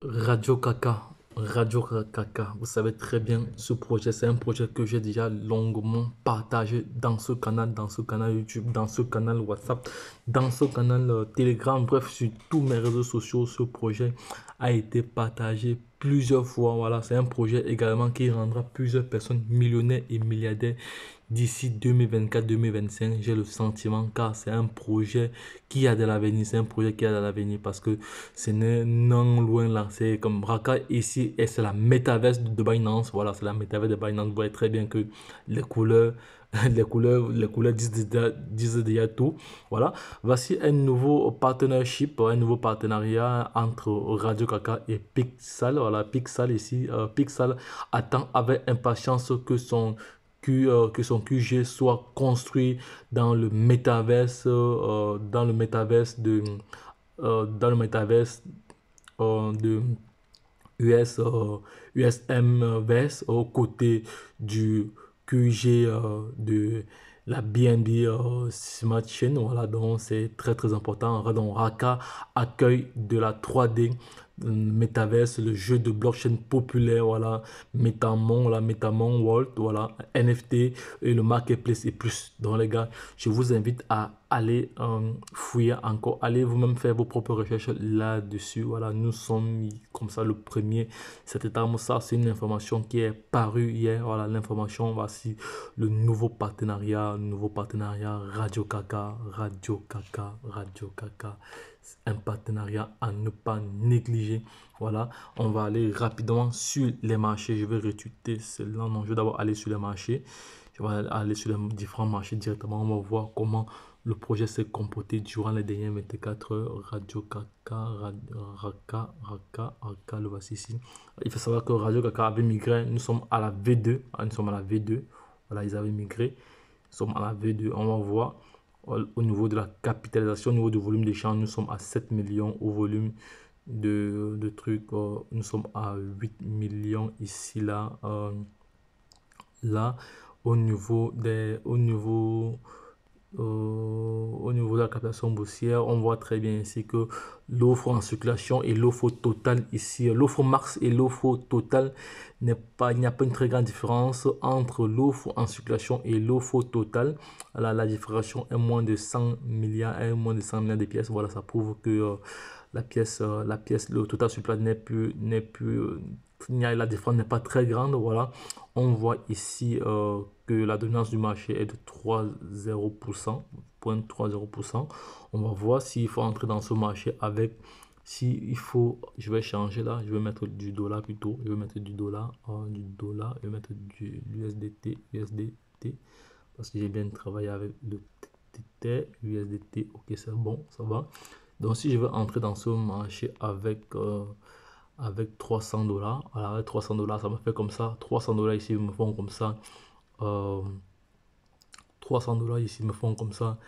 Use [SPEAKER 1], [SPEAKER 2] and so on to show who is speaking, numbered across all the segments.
[SPEAKER 1] Radio Kaka, vous savez très bien, ce projet, c'est un projet que j'ai déjà longuement partagé dans ce canal YouTube, dans ce canal WhatsApp, dans ce canal Telegram, bref, sur tous mes réseaux sociaux. Ce projet a été partagé plusieurs fois. Voilà, c'est un projet également qui rendra plusieurs personnes millionnaires et milliardaires d'ici 2024-2025. J'ai le sentiment, car c'est un projet qui a de l'avenir, c'est un projet qui a de l'avenir parce que ce n'est non loin là. C'est comme Raka ici, et c'est la métaverse de Binance. Voilà, c'est la métaverse de Binance. Vous voyez très bien que les couleurs, les couleurs disent déjà tout. Voilà, voici un nouveau partnership, un nouveau partenariat entre Radio Kaka et Pixel. Voilà, Pixel ici, Pixel attend avec impatience que son QG soit construit dans le métaverse, dans le métaverse de USMverse, aux côtés du QG de la BNB Smart Chain. Voilà, donc c'est très très important. Donc Raka accueille de la 3D Metaverse, le jeu de blockchain populaire, voilà, Metamon, la Metamon World, voilà, NFT et le marketplace et plus. Donc les gars, je vous invite à aller fouiller encore, allez vous-même faire vos propres recherches là-dessus. Voilà, nous sommes comme ça le premier. Cette terme, ça c'est une information qui est parue hier. Voilà, l'information, voici le nouveau partenariat Radio Kaka, Radio Kaka, Radio Kaka. Un partenariat à ne pas négliger. Voilà, on va aller rapidement sur les marchés. Je vais retweeter cela. Non, je vais d'abord aller sur les marchés. Je vais aller sur les différents marchés directement. On va voir comment le projet s'est comporté durant les dernières 24 heures. Radio Kaka, Raka, le voici ici. Il faut savoir que Radio Kaka avait migré. Nous sommes à la V2. Nous sommes à la V2. Voilà, ils avaient migré. Nous sommes à la V2. On va voir au niveau de la capitalisation, au niveau du volume d'échange, nous sommes à 7 millions. Au volume de trucs, nous sommes à 8 millions ici, là. Là, au niveau de la captation boursière, on voit très bien ici que l'offre en circulation et l'offre totale ici, l'offre max et l'offre totale il n'y a pas une très grande différence entre l'offre en circulation et l'offre totale. Là, la différence est moins de 100 milliards et moins de 100 milliards de pièces. Voilà, ça prouve que le total sur place la différence n'est pas très grande. Voilà, on voit ici que la dominance du marché est de 3,0%, 0,30%. On va voir s'il faut entrer dans ce marché avec, je vais changer là, je vais mettre du dollar plutôt, je vais mettre du dollar, je vais mettre du USDT, parce que j'ai bien travaillé avec le TT, USDT, ok c'est bon, ça va. Donc si je veux entrer dans ce marché avec 300 dollars, voilà, avec 300 dollars, ça me fait comme ça. 300 dollars ici me font comme ça. 300 dollars ici me font comme ça.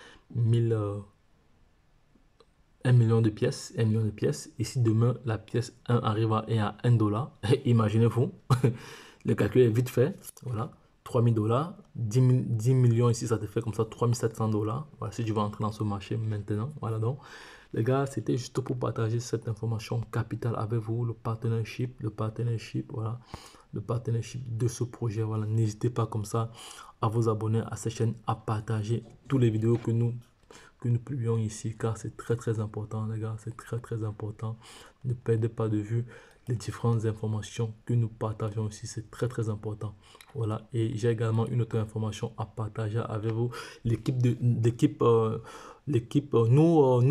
[SPEAKER 1] 1 million de pièces. 1 million de pièces. Ici, demain, la pièce 1 arrive à 1 dollar. Imaginez-vous. Le calcul est vite fait. Voilà. 3000 dollars. 10 millions ici, ça te fait comme ça 3700 dollars. Voilà, si tu vas entrer dans ce marché maintenant. Voilà donc. Les gars, c'était juste pour partager cette information capitale avec vous, le partnership, voilà, le partnership de ce projet. Voilà, n'hésitez pas comme ça à vous abonner à cette chaîne, à partager toutes les vidéos que nous publions ici, car c'est très très important, les gars, c'est très très important. Ne perdez pas de vue les différentes informations que nous partageons ici, c'est très très important. Voilà, et j'ai également une autre information à partager avec vous. Nous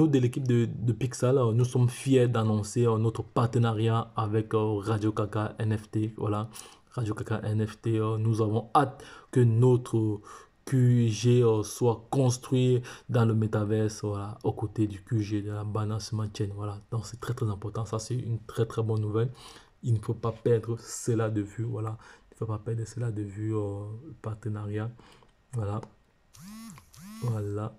[SPEAKER 1] de l'équipe de Pixel, nous sommes fiers d'annoncer notre partenariat avec Radio Kaka NFT. Voilà, Radio Kaka NFT, nous avons hâte que notre QG soit construit dans le métaverse, voilà, aux côtés du QG de la Binance Smart Chain. Voilà, donc c'est très très important. Ça, c'est une très très bonne nouvelle. Il ne faut pas perdre cela de vue. Voilà, il ne faut pas perdre cela de vue, le partenariat. Voilà, voilà.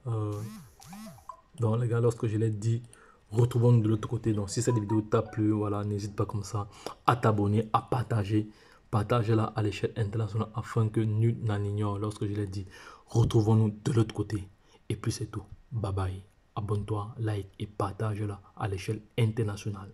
[SPEAKER 1] Donc les gars, lorsque je l'ai dit, retrouvons-nous de l'autre côté. Donc si cette vidéo t'a plu, voilà, n'hésite pas comme ça à t'abonner, à partager. Partagez-la à l'échelle internationale afin que nul n'en ignore. Lorsque je l'ai dit, retrouvons-nous de l'autre côté. Et puis c'est tout. Bye bye. Abonne-toi, like et partage-la à l'échelle internationale.